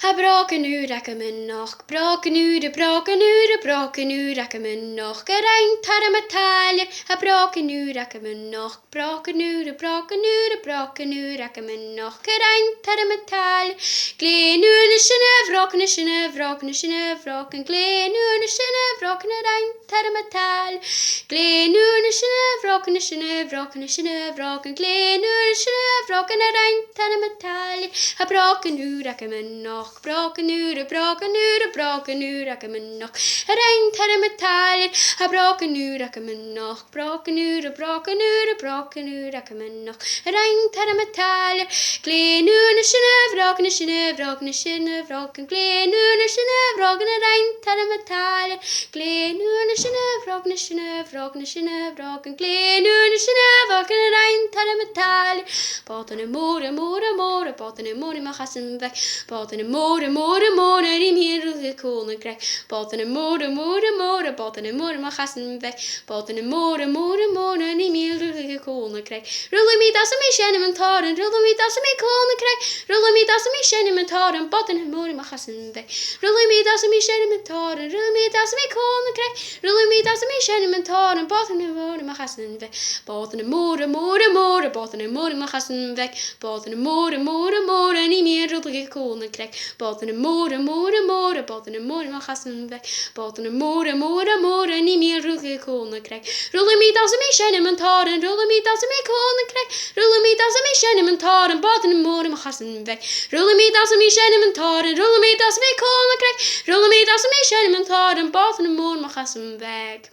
a brògan agam brògan agam gerein tar a metalje, a brògan agam brògan agam gerein tar a metalje, glenune sinne vrògan glenune sinne vrògan rein tar a metalje, glenune sinne vrògan glenune sinne vrògan rein tar a metalje, a brògan agam brògan agam rein tar a metalje, a brògan agam brògan agam rein tar a metalje, glenune sinne vrògan glenune sinne vrògan rein tar a metalje, glenune sinne vrògan glenune sinne vrògan rein tar a metalje, Bòtannan mhòra Bòtannan mhòr ma chasan bheag, Bòtannan mhòra í mír cúna greg, Bòtannan mhòra Bòtannan mhòr ma chasan bheag, Bòtannan mhòra í mír cúna greg, rulla mí das mí sin an táran, rulla mí das mí cúna greg, rulla mí das mí sin an táran, Bòtannan mhòr ma chasan bheag, rulla mí das mí sin an táran, rulla mí das mí cúna greg, rulla mí das mí sin an táran, Bòtannan mhòr ma chasan bheag, Bòtannan mhòra Bòtannan mhòr ma chasan bheag, Bòtannan mhòra í mír cúna greg, Bòtannan mhòra Bòtannan mhòr ma chasan bheag, Bòtannan mhòra í mír cúna greg, rulla mí das mí sin an táran, rulla mí das mí cúna greg, rulla mí das mí sin an táran, Bòtannan mhòr ma chasan bheag, rulla mí das mí sin an táran, rulla mí das mí cúna greg, rulla mí das mí sin an táran, Bòtannan mhòr ma chasan bheag.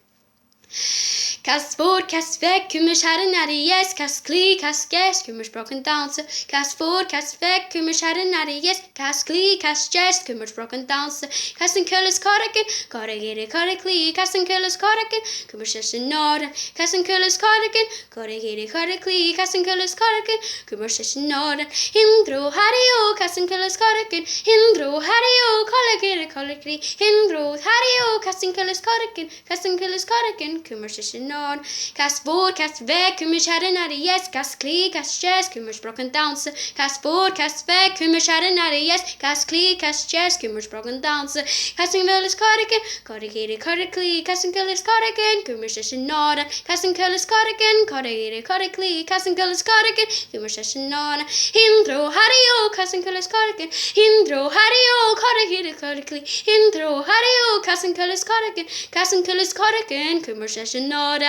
Cas fór, cas bheag, cumar sharan ar yes, cas clí, cas ges, cumar brògan dansa. Cas fór, cas bheag, cumar sharan ar yes, cas clí, cas ges, cumar brògan dansa. Cas an cullis corrigan, corrigere corriclí, cas an cullis corrigan, cumar session nora. Cas an cullis corrigan, corrigere corriclí, cas an cullis corrigan, cumar session nora. Hindro hario, cas an cullis corrigan, hindro hario, corrigere corriclí, hindro hario, cas an cullis corrigan, cumar session nora. Cas fór, cas bheag, cumar sharan ar yes, cas clí, cas ges, cumar brògan dansa. Cas fór, cas bheag, cumar sharan ar yes, cas clí, cas ges, cumar brògan dansa. Cas an cullis corrigan, corrigere corriclí, cas an cullis corrigan, cumar session nora. Cas an cullis corrigan, corrigere corriclí, cas an cullis corrigan, cumar session nora. Hindro hario, cas an cullis corrigan, hindro hario, corrigere corriclí, hindro hario, cas an cullis corrigan, cumar session nora.